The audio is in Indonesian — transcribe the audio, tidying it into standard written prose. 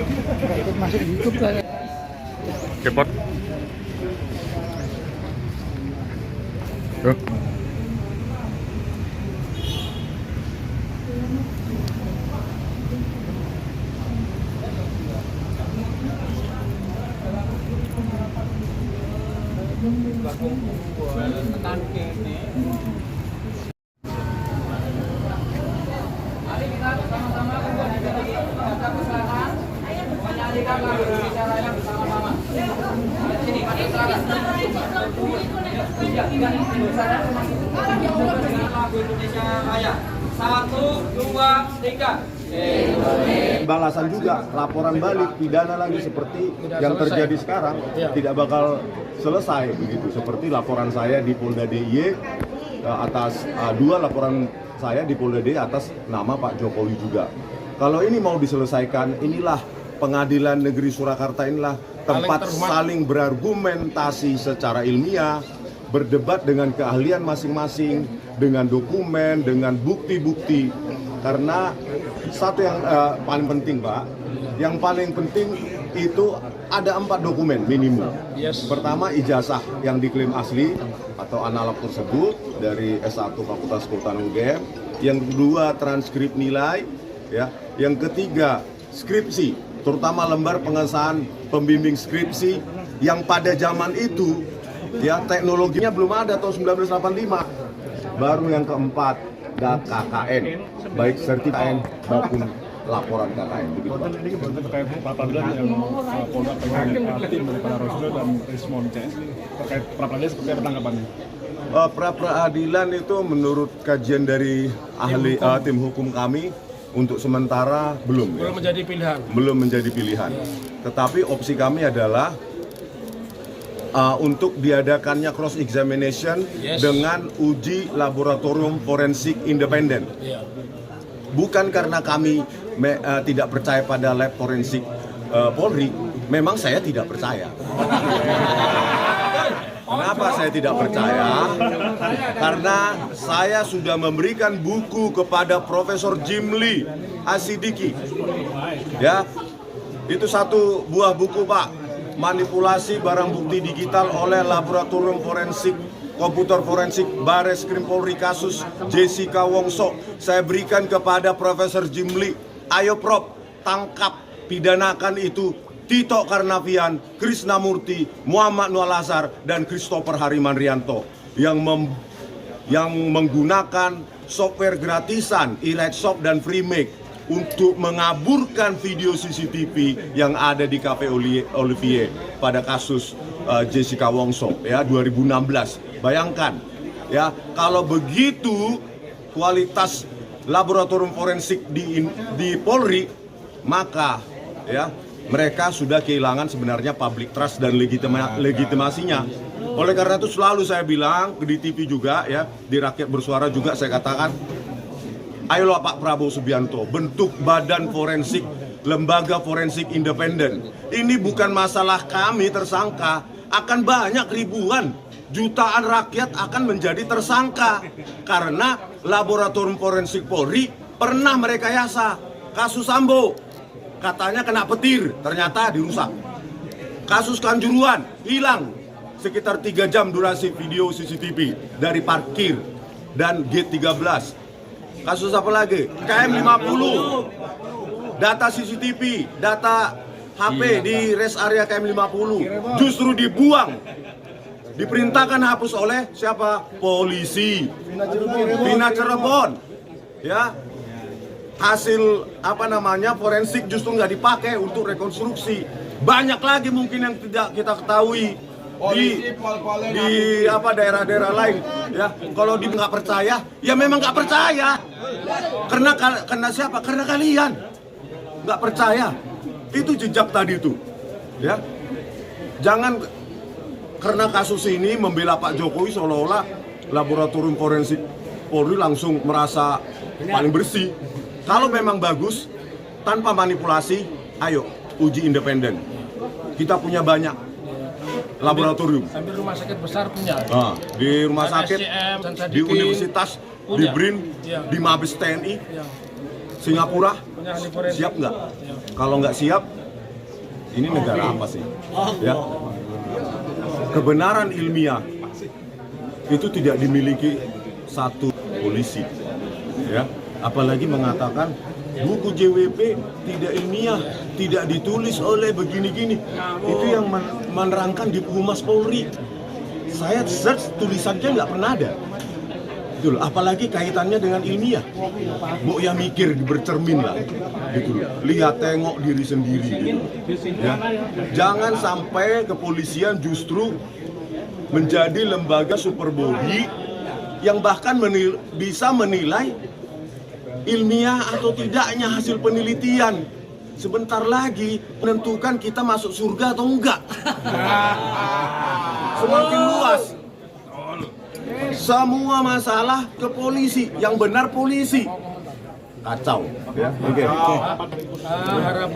Nggak ikut masuk YouTube lah. Kepot. Tuh. Satu, dua, tiga. Balasan juga, laporan balik, pidana lagi seperti yang terjadi sekarang tidak bakal selesai begitu. Seperti laporan saya di Polda DIY atas dua laporan saya di Polda DIY atas nama Pak Jokowi juga. Kalau ini mau diselesaikan, inilah Pengadilan Negeri Surakarta, inilah tempat saling berargumentasi secara ilmiah, berdebat dengan keahlian masing-masing, dengan dokumen, dengan bukti-bukti. Karena satu yang paling penting, Pak, yang paling penting itu ada 4 dokumen minimum. Pertama, ijazah yang diklaim asli atau analog tersebut dari S1 Fakultas Kehutanan UGM. Yang kedua, transkrip nilai, ya. Yang ketiga, skripsi, terutama lembar pengesahan pembimbing skripsi yang pada zaman itu ya teknologinya belum ada tahun 1985. Baru yang keempat, KKN, baik sertifikat maupun laporan KKN. Begitu, Pak. Ini terkait pra-peradilan yang Polda pengen tim daripada Rosdo dan Rismon CS terkait pra-peradilan seperti apa tanggapannya? Pra-peradilan itu menurut kajian dari ahli tim hukum kami untuk sementara belum Menjadi pilihan. Belum menjadi pilihan. Tetapi opsi kami adalah untuk diadakannya cross examination dengan uji laboratorium forensik independen. Bukan karena kami tidak percaya pada lab forensik Polri, memang saya tidak percaya. Kenapa saya tidak percaya? Karena saya sudah memberikan buku kepada Profesor Jimli Asidiki. Ya, itu satu buah buku, Pak. Manipulasi barang bukti digital oleh Laboratorium Forensik Komputer Forensik Bares Krim Polri kasus Jessica Wongso. Saya berikan kepada Profesor Jimli. Ayo Prof, tangkap, pidanakan itu Tito Karnavian, Krisnamurti, Muhammad Nur Al-Azhar, dan Christopher Harimanrianto yang menggunakan software gratisan, eLightshop dan Freemake untuk mengaburkan video CCTV yang ada di Cafe Olivier pada kasus Jessica Wongso ya 2016. Bayangkan ya, kalau begitu kualitas laboratorium forensik di Polri, maka ya mereka sudah kehilangan sebenarnya public trust dan legitimasinya. Oleh karena itu selalu saya bilang di TV juga ya, di Rakyat Bersuara juga saya katakan, ayolah Pak Prabowo Subianto, bentuk badan forensik, lembaga forensik independen. Ini bukan masalah kami tersangka, akan banyak ribuan, jutaan rakyat akan menjadi tersangka. Karena laboratorium forensik Polri pernah merekayasa kasus Sambo. Katanya kena petir, ternyata dirusak. Kasus Kanjuruhan, hilang sekitar 3 jam durasi video CCTV dari parkir dan gate 13. Kasus apa lagi? KM50, data CCTV, data HP di rest area KM50 justru dibuang. Diperintahkan hapus oleh siapa? Polisi Bina Cirebon. Ya, hasil forensik justru nggak dipakai untuk rekonstruksi. Banyak lagi mungkin yang tidak kita ketahui di daerah-daerah lain. Ya, kalau dia nggak percaya, ya memang nggak percaya. Karena siapa? Karena kalian nggak percaya. Itu jejak tadi itu. Ya, jangan karena kasus ini membela Pak Jokowi seolah-olah laboratorium forensik Polri langsung merasa paling bersih. Kalau memang bagus, tanpa manipulasi, ayo uji independen. Kita punya banyak laboratorium. Sambil rumah sakit besar punya. Nah, di rumah sakit, di universitas, di BRIN, di Mabes TNI, Singapura, siap nggak? Kalau nggak siap, ini negara apa sih? Ya, kebenaran ilmiah itu tidak dimiliki satu polisi, ya. Apalagi mengatakan buku JWP tidak ilmiah, tidak ditulis oleh begini-gini. Itu yang menerangkan di Humas Polri. Saya search tulisannya nggak pernah ada. Gitu loh. Apalagi kaitannya dengan ilmiah. Mau ya mikir, bercermin lah. Gitu loh. Lihat, tengok diri sendiri. Gitu. Ya. Jangan sampai kepolisian justru menjadi lembaga super body yang bahkan bisa menilai ilmiah atau tidaknya hasil penelitian. Sebentar lagi menentukan kita masuk surga atau enggak. Semakin luas. Semua masalah ke polisi, yang benar polisi. Kacau. Ya. Oke. Harapan